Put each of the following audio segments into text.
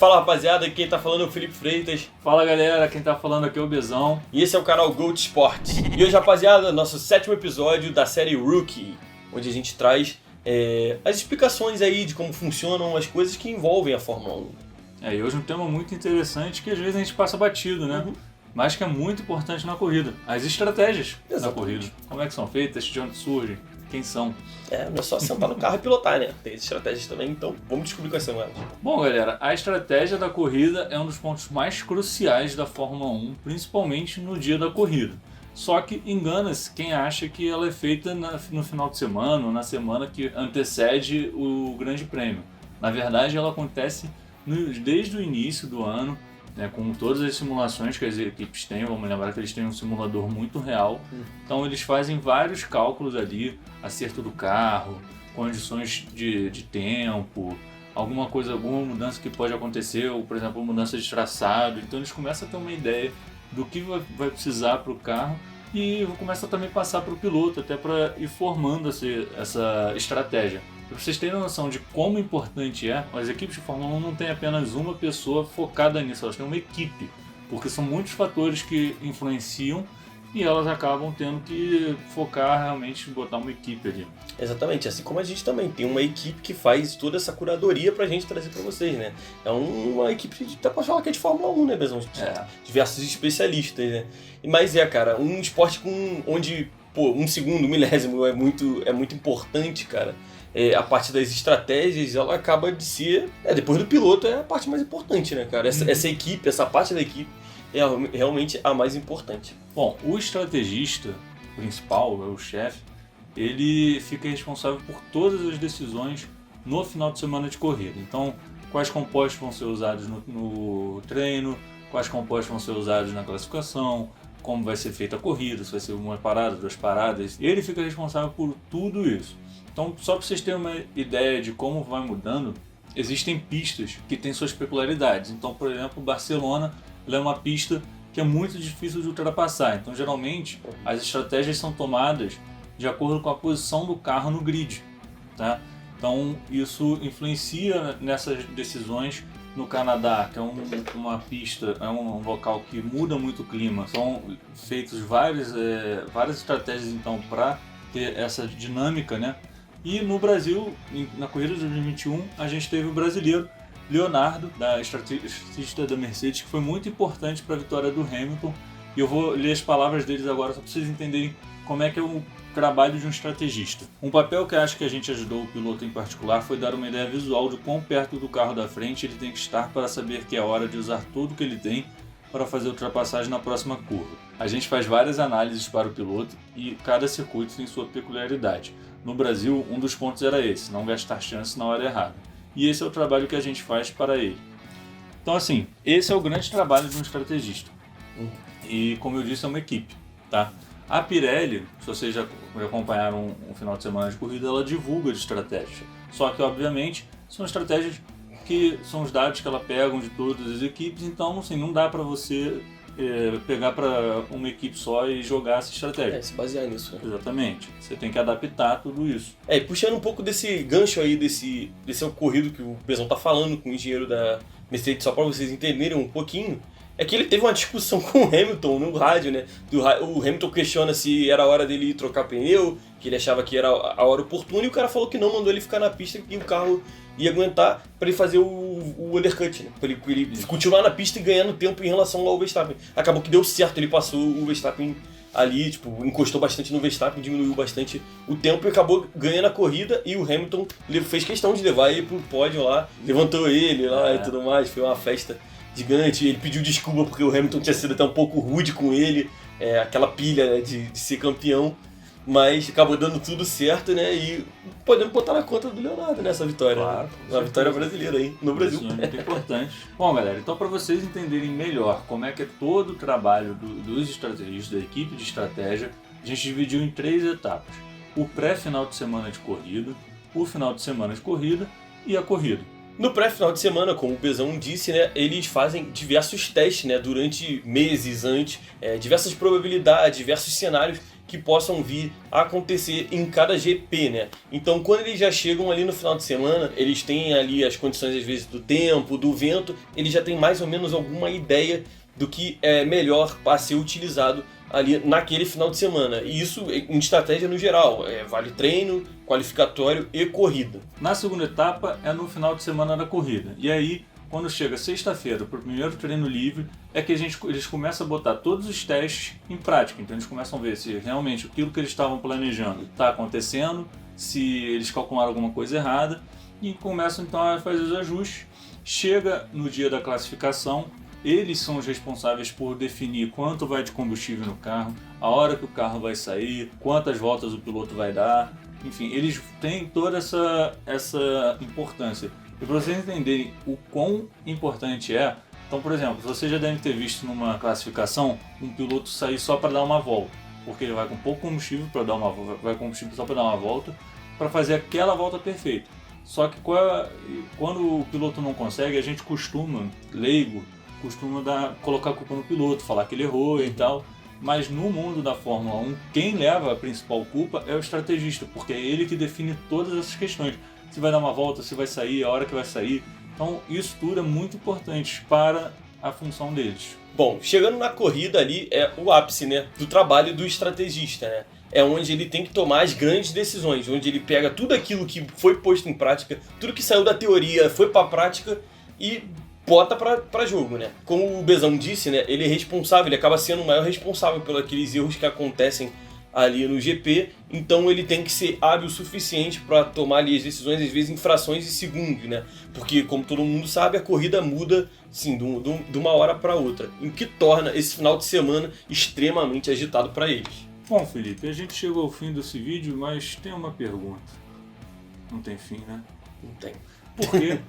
Fala rapaziada, quem tá falando é o Felipe Freitas. Fala galera, quem tá falando aqui é o Bezão. E esse é o canal Goat Sports. E hoje, rapaziada, nosso 7º episódio da série Rookie, onde a gente traz as explicações aí de como funcionam as coisas que envolvem a Fórmula 1. E hoje um tema muito interessante que às vezes a gente passa batido, né? Mas que é muito importante na corrida. As estratégias da corrida. Como é que são feitas, de onde surgem, quem são. Não é só sentar no carro e pilotar, né? Tem as estratégias também, então vamos descobrir quais são elas. Bom, galera, a estratégia da corrida é um dos pontos mais cruciais da Fórmula 1, principalmente no dia da corrida. Só que engana-se quem acha que ela é feita no final de semana ou na semana que antecede o Grande Prêmio. Na verdade, ela acontece desde o início do ano, com todas as simulações que as equipes têm. Vamos lembrar que eles têm um simulador muito real. Então eles fazem vários cálculos ali, acerto do carro, condições de tempo, alguma mudança que pode acontecer, ou por exemplo, mudança de traçado. Então eles começam a ter uma ideia do que vai precisar para o carro e começa também a passar para o piloto, até para ir formando essa estratégia. Para vocês terem noção de como importante as equipes de Fórmula 1 não tem apenas uma pessoa focada nisso, elas têm uma equipe, porque são muitos fatores que influenciam e elas acabam tendo que focar realmente em botar uma equipe ali. Exatamente, assim como a gente também tem uma equipe que faz toda essa curadoria pra gente trazer pra vocês, né? É uma equipe, dá pra falar que é de Fórmula 1, né, Bezão? Diversos especialistas, né? Mas cara, um esporte onde, um segundo, um milésimo é muito importante, cara. A parte das estratégias, ela acaba de ser, depois do piloto, é a parte mais importante, né, cara? Essa equipe, essa parte da equipe é realmente a mais importante. Bom, o estrategista principal, o chefe, ele fica responsável por todas as decisões no final de semana de corrida. Então, quais compostos vão ser usados no treino, quais compostos vão ser usados na classificação, como vai ser feita a corrida, se vai ser uma parada, 2 paradas. Ele fica responsável por tudo isso. Então, só para vocês terem uma ideia de como vai mudando, existem pistas que têm suas peculiaridades. Então, por exemplo, Barcelona é uma pista que é muito difícil de ultrapassar. Então, geralmente, as estratégias são tomadas de acordo com a posição do carro no grid. Tá? Então, isso influencia nessas decisões. No Canadá, que é uma pista, é um local que muda muito o clima, são feitas várias estratégias então para ter essa dinâmica, né? E no Brasil, na corrida de 2021, a gente teve o brasileiro Leonardo, estrategista da Mercedes, que foi muito importante para a vitória do Hamilton. E eu vou ler as palavras deles agora só para vocês entenderem como é que é o trabalho de um estrategista. Um papel que acho que a gente ajudou o piloto em particular foi dar uma ideia visual de quão perto do carro da frente ele tem que estar para saber que é hora de usar tudo que ele tem para fazer a ultrapassagem na próxima curva. A gente faz várias análises para o piloto e cada circuito tem sua peculiaridade. No Brasil, um dos pontos era esse, não gastar chance na hora errada. E esse é o trabalho que a gente faz para ele. Então assim, esse é o grande trabalho de um estrategista. E como eu disse, é uma equipe, tá? A Pirelli, se vocês já acompanharam um final de semana de corrida, ela divulga de estratégias. Só que, obviamente, são estratégias que são os dados que ela pega de todas as equipes, então assim, não dá para você pegar para uma equipe só e jogar essa estratégia. Se basear nisso. Exatamente. Você tem que adaptar tudo isso. E puxando um pouco desse gancho aí, desse ocorrido que o Bezão tá falando com o engenheiro da Mercedes, só para vocês entenderem um pouquinho, é que ele teve uma discussão com o Hamilton no rádio, né? O Hamilton questiona se era a hora dele ir trocar pneu, que ele achava que era a hora oportuna, e o cara falou que não, mandou ele ficar na pista e o carro ia aguentar para ele fazer o undercut, né? Pra ele continuar na pista e ganhando tempo em relação ao Verstappen. Acabou que deu certo, ele passou o Verstappen ali, encostou bastante no Verstappen, diminuiu bastante o tempo e acabou ganhando a corrida, e o Hamilton fez questão de levar ele pro pódio lá, levantou ele lá e tudo mais, foi uma festa gigante. Ele pediu desculpa porque o Hamilton tinha sido até um pouco rude com ele, aquela pilha, né, de ser campeão, mas acabou dando tudo certo, né, e podemos botar na conta do Leonardo nessa vitória. Claro, uma vitória brasileira aí, no Brasil. Isso é muito importante. Bom, galera, então para vocês entenderem melhor como é que é todo o trabalho dos estrategistas, da equipe de estratégia, a gente dividiu em 3 etapas. O pré-final de semana de corrida, o final de semana de corrida e a corrida. No pré-final de semana, como o Bezão disse, né, eles fazem diversos testes, né, durante meses antes, diversas probabilidades, diversos cenários que possam vir a acontecer em cada GP, né? Então, quando eles já chegam ali no final de semana, eles têm ali as condições, às vezes, do tempo, do vento, eles já têm mais ou menos alguma ideia do que é melhor para ser utilizado ali naquele final de semana. E isso em estratégia no geral, vale treino, qualificatório e corrida. Na segunda etapa é no final de semana da corrida. E aí, quando chega sexta-feira para o primeiro treino livre, é que eles começam a botar todos os testes em prática. Então eles começam a ver se realmente aquilo que eles estavam planejando está acontecendo, se eles calcularam alguma coisa errada, e começam então a fazer os ajustes. Chega no dia da classificação, eles são os responsáveis por definir quanto vai de combustível no carro, a hora que o carro vai sair, quantas voltas o piloto vai dar, enfim, eles têm toda essa importância. E para vocês entenderem o quão importante é, então, por exemplo, você já deve ter visto numa classificação um piloto sair só para dar uma volta, porque ele vai com pouco combustível para dar uma volta, vai com combustível só para dar uma volta, para fazer aquela volta perfeita. Só que quando o piloto não consegue, a gente leigo, costuma colocar a culpa no piloto, falar que ele errou e tal. Mas no mundo da Fórmula 1, quem leva a principal culpa é o estrategista, porque é ele que define todas essas questões. Se vai dar uma volta, se vai sair, a hora que vai sair. Então isso tudo é muito importante para a função deles. Bom, chegando na corrida ali é o ápice, né, do trabalho do estrategista, né? É onde ele tem que tomar as grandes decisões, onde ele pega tudo aquilo que foi posto em prática, tudo que saiu da teoria foi para a prática e bota para jogo, né? Como o Bezão disse, né, ele é responsável, ele acaba sendo o maior responsável pelos aqueles erros que acontecem ali no GP, então ele tem que ser hábil o suficiente para tomar ali as decisões, às vezes em frações de segundos, né? Porque, como todo mundo sabe, a corrida muda, sim, de uma hora para outra, o que torna esse final de semana extremamente agitado para eles. Bom, Felipe, a gente chegou ao fim desse vídeo, mas tem uma pergunta. Não tem fim, né? Não tem. Por quê?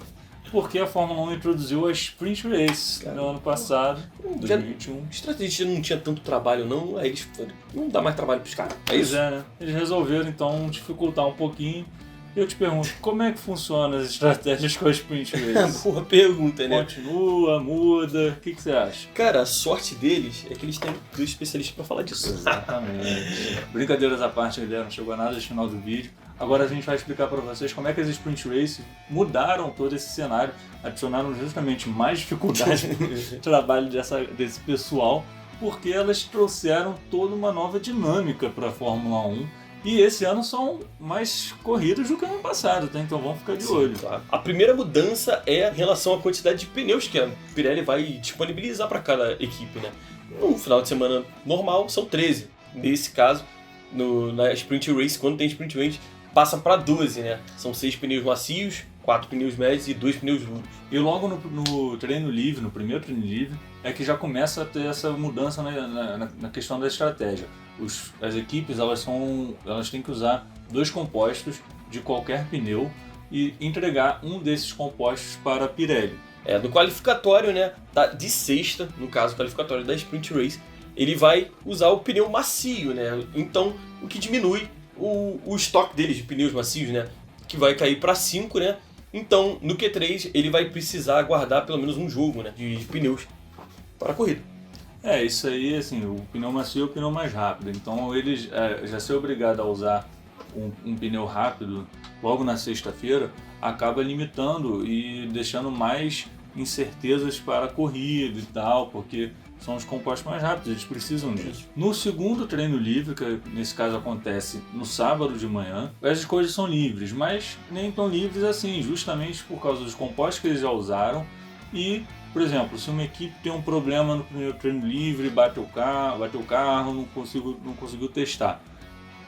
Porque a Fórmula 1 introduziu a Sprint Race no ano passado, 2021. O estrategista não tinha tanto trabalho não, aí eles não dá mais trabalho pros caras. Pois é, né? Eles resolveram então dificultar um pouquinho. Eu te pergunto, como é que funcionam as estratégias com a Sprint Race? Boa pergunta, né? Continua, muda, o que você acha? Cara, a sorte deles é que eles têm dois especialistas pra falar disso. Exatamente. Brincadeiras à parte, galera, não chegou a nada no final do vídeo. Agora a gente vai explicar para vocês como é que as Sprint Race mudaram todo esse cenário, adicionaram justamente mais dificuldade no trabalho desse pessoal, porque elas trouxeram toda uma nova dinâmica para a Fórmula 1. E esse ano são mais corridas do que ano passado, tá? Então vamos ficar de olho. Claro. A primeira mudança é em relação à quantidade de pneus que a Pirelli vai disponibilizar para cada equipe, né? No final de semana normal são 13. Nesse caso, na Sprint Race, quando tem Sprint Race, passa para 12, né? São 6 pneus macios, 4 pneus médios e 2 pneus duros. E logo no treino livre, no primeiro treino livre, é que já começa a ter essa mudança na questão da estratégia. As equipes elas têm que usar 2 compostos de qualquer pneu e entregar um desses compostos para a Pirelli. No qualificatório, né, de sexta, no caso qualificatório da Sprint Race, ele vai usar o pneu macio, né? Então, o que diminui o estoque deles de pneus macios, né, que vai cair para 5, né? Então, no Q3 ele vai precisar aguardar pelo menos um jogo, né, de pneus para a corrida. Isso aí, assim, o pneu macio é o pneu mais rápido, então eles já ser obrigado a usar um pneu rápido logo na sexta-feira acaba limitando e deixando mais incertezas para a corrida e tal, porque são os compostos mais rápidos, eles precisam disso. No segundo treino livre, que nesse caso acontece no sábado de manhã, as coisas são livres, mas nem tão livres assim, justamente por causa dos compostos que eles já usaram. E, por exemplo, se uma equipe tem um problema no primeiro treino livre, bateu o carro, não conseguiu testar,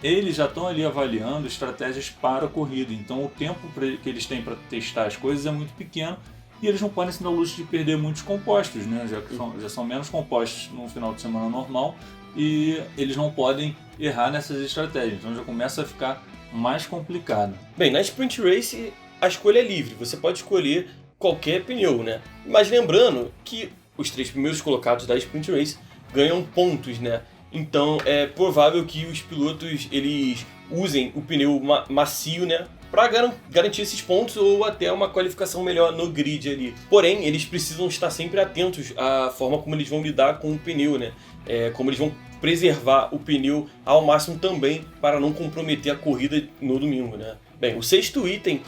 eles já estão ali avaliando estratégias para a corrida, então o tempo que eles têm para testar as coisas é muito pequeno e eles não podem se dar o luxo de perder muitos compostos, né? Já são menos compostos no final de semana normal e eles não podem errar nessas estratégias, então já começa a ficar mais complicado. Bem, na Sprint Race a escolha é livre, você pode escolher qualquer pneu, né? Mas lembrando que os 3 primeiros colocados da Sprint Race ganham pontos, né? Então é provável que os pilotos eles usem o pneu macio, né, para garantir esses pontos ou até uma qualificação melhor no grid ali. Porém, eles precisam estar sempre atentos à forma como eles vão lidar com o pneu, né? Como eles vão preservar o pneu ao máximo também para não comprometer a corrida no domingo, né? Bem, o sexto item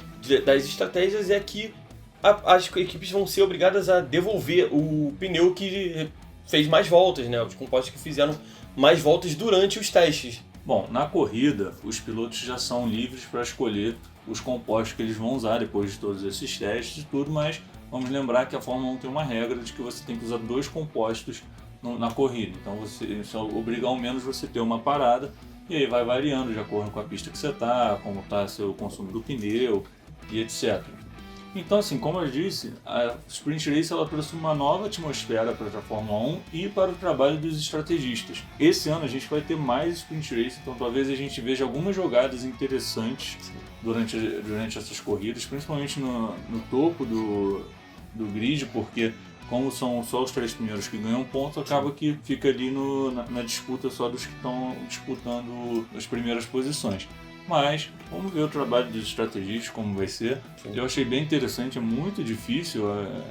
das estratégias é que as equipes vão ser obrigadas a devolver o pneu que fez mais voltas, né? Os compostos que fizeram mais voltas durante os testes. Bom, na corrida, os pilotos já são livres para escolher os compostos que eles vão usar depois de todos esses testes e tudo, mas vamos lembrar que a Fórmula 1 tem uma regra de que você tem que usar 2 compostos na corrida. Então, isso obriga ao menos você ter uma parada e aí vai variando de acordo com a pista que você está, como está seu consumo do pneu e etc. Então, assim, como eu disse, a Sprint Race ela trouxe uma nova atmosfera para a Fórmula 1 e para o trabalho dos estrategistas. Esse ano a gente vai ter mais Sprint Race, então talvez a gente veja algumas jogadas interessantes durante essas corridas, principalmente no topo do grid, porque como são só os 3 primeiros que ganham pontos, acaba que fica ali na disputa só dos que estão disputando as primeiras posições. Mas vamos ver o trabalho dos estrategistas, como vai ser. Sim. Eu achei bem interessante, é muito difícil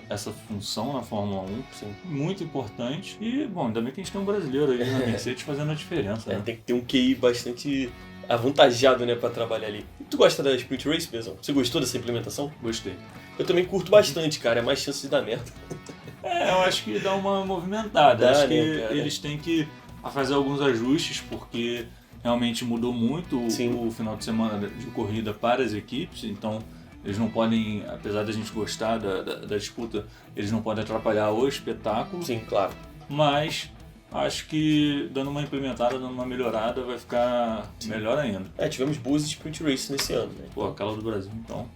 essa função na Fórmula 1, sim, muito importante. E, bom, ainda bem que a gente tem um brasileiro aí na Mercedes fazendo a diferença. Né? Tem que ter um QI bastante avantajado, né, para trabalhar ali. E tu gosta da Sprint Race, Pezão? Você gostou dessa implementação? Gostei. Eu também curto bastante, cara, é mais chance de dar merda. Eu acho que dá uma movimentada. Acho que eles têm que fazer alguns ajustes, porque realmente mudou muito o final de semana de corrida para as equipes, então eles não podem, apesar da gente gostar da disputa, eles não podem atrapalhar o espetáculo. Sim, claro. Mas acho que dando uma implementada, dando uma melhorada, vai ficar melhor ainda. Tivemos boas Sprint Race nesse ano, né? Pô, aquela do Brasil, então,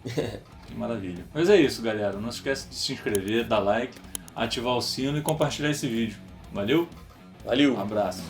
que maravilha. Mas é isso, galera. Não se esquece de se inscrever, dar like, ativar o sino e compartilhar esse vídeo. Valeu? Valeu! Um abraço!